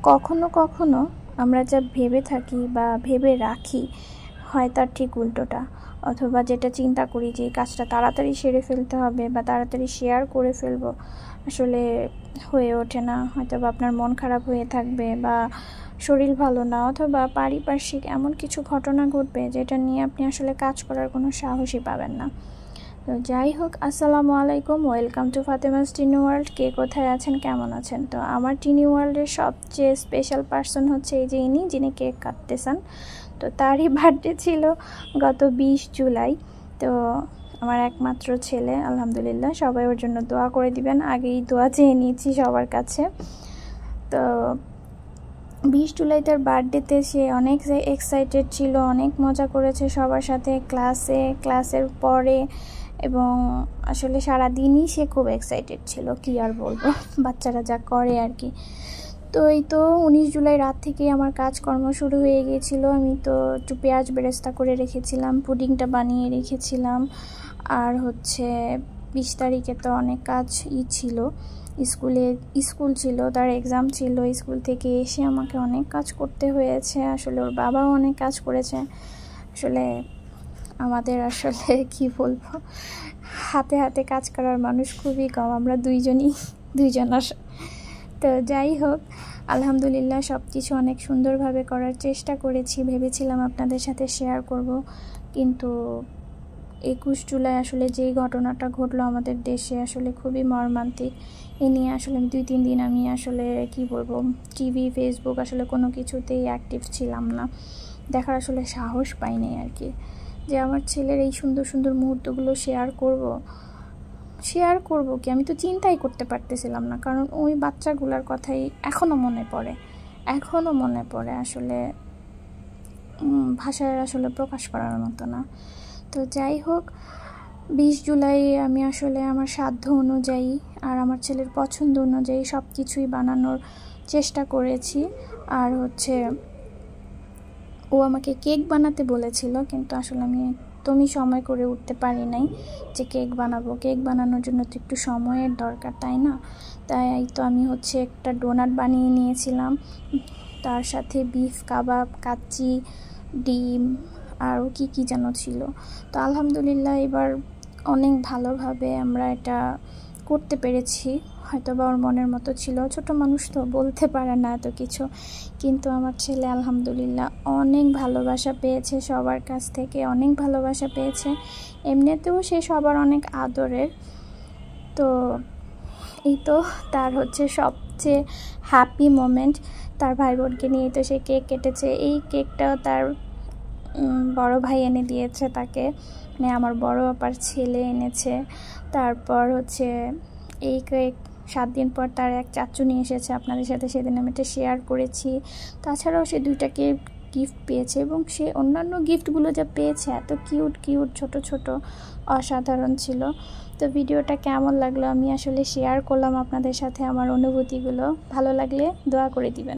কখনো কখনো আমরা যা ভেবে থাকি বা ভেবে রাখি হয় তার ঠিক উল্টোটা, অথবা যেটা চিন্তা করি যে এই কাজটা তাড়াতাড়ি সেরে ফেলতে হবে বা তাড়াতাড়ি শেয়ার করে ফেলবো, আসলে হয়ে ওঠে না। হয়তো বা আপনার মন খারাপ হয়ে থাকবে বা শরীর ভালো না, অথবা পারিপার্শ্বিক এমন কিছু ঘটনা ঘটবে যেটা নিয়ে আপনি আসলে কাজ করার কোনো সাহসই পাবেন না। তো যাই হোক, আসসালামু আলাইকুম, welcome to Fatema's tiny world. কে কোথায় আছেন, কেমন আছেন? তো আমার টিনি ওয়ার্ল্ডের সবচেয়ে স্পেশাল পার্সন হচ্ছে এই যে যিনি কেক কাটতেছেন। তো তারই বার্থডে ছিল গত 20 জুলাই। তো আমার একমাত্র ছেলে, আলহামদুলিল্লাহ, সবাই ওর জন্য দোয়া করে দিবেন। আগেই দোয়া চেয়ে নিয়েছি সবার কাছে। তো 20 জুলাই তার বার্থডেতে সে অনেক এক্সাইটেড ছিল, অনেক মজা করেছে সবার সাথে, ক্লাসের পরে, এবং আসলে সারাদিনই সে খুব এক্সাইটেড ছিল। কি আর বলবো, বাচ্চারা যা করে আর কি। তো এই তো 19 জুলাই রাত থেকেই আমার কাজকর্ম শুরু হয়ে গিয়েছিল। আমি তো একটু পেঁয়াজ বেরেস্তা করে রেখেছিলাম, পুডিংটা বানিয়ে রেখেছিলাম। আর হচ্ছে 20 তারিখে তো অনেক কাজ ছিল, স্কুল ছিল, তার এক্সাম ছিল। স্কুল থেকে এসে আমাকে অনেক কাজ করতে হয়েছে। আসলে ওর বাবাও অনেক কাজ করেছে। আসলে আমাদের আসলে কি বলবো, হাতে হাতে কাজ করার মানুষ খুবই কম, আমরা দুইজন। তো যাই হোক, আলহামদুলিল্লাহ সব কিছু অনেক সুন্দরভাবে করার চেষ্টা করেছি। ভেবেছিলাম আপনাদের সাথে শেয়ার করব, কিন্তু 21 জুলাই আসলে যেই ঘটনাটা ঘটলো আমাদের দেশে, আসলে খুবই মর্মান্তিক। এ নিয়ে আসলে 2-3 দিন আমি আসলে কি বলবো, টিভি, ফেসবুক আসলে কোনো কিছুতেই অ্যাক্টিভ ছিলাম না। দেখার আসলে সাহস পাইনি আর কি, যে আমার ছেলের এই সুন্দর সুন্দর মুহূর্তগুলো শেয়ার করব কি, আমি তো চিন্তাই করতে পারতেছিলাম না। কারণ ওই বাচ্চাগুলোর কথাই এখনও মনে পড়ে। আসলে ভাষায় আসলে প্রকাশ করার মতো না। তো যাই হোক, 20 জুলাই আমি আসলে আমার সাধ্য অনুযায়ী আর আমার ছেলের পছন্দ অনুযায়ী সব কিছুই বানানোর চেষ্টা করেছি। আর হচ্ছে ও আমাকে কেক বানাতে বলেছিল, কিন্তু আসলে আমি একদমই সময় করে উঠতে পারি নাই যে কেক বানাবো। কেক বানানোর জন্য তো একটু সময়ের দরকার, তাই না? তাই তো আমি হচ্ছে একটা ডোনাট বানিয়ে নিয়েছিলাম, তার সাথে বিফ কাবাব, কাচ্চি, ডিম, আরও কি যেন ছিল। তো আলহামদুলিল্লাহ এবার অনেক ভালোভাবে আমরা এটা করতে পেরেছি। হয়তো বা ওর মনের মতো ছিল, ছোট মানুষ তো বলতে পারে না এত কিছু, কিন্তু আমার ছেলে আলহামদুলিল্লাহ অনেক ভালোবাসা পেয়েছে সবার কাছ থেকে, অনেক ভালোবাসা পেয়েছে। এমনিতেও সে সবার অনেক আদরের। তো এই তো তার হচ্ছে সবচেয়ে হ্যাপি মোমেন্ট, তার ভাই বোনকে নিয়ে তো সে কেক কেটেছে। এই কেকটাও তার বড় ভাই এনে দিয়েছে তাকে, মানে আমার বড় আপার ছেলে এনেছে। তারপর হচ্ছে এই কেক 7 দিন পর তার এক চাচু নিয়ে এসেছে, আপনাদের সাথে সেদিন আমি এটা শেয়ার করেছি। তাছাড়াও সে 2টা গিফট পেয়েছে, এবং সে অন্যান্য গিফটগুলো যা পেয়েছে এত কিউট ছোট অসাধারণ ছিল। তো ভিডিওটা কেমন লাগলো আমি আসলে শেয়ার করলাম আপনাদের সাথে আমার অনুভূতিগুলো। ভালো লাগলে দোয়া করে দিবেন।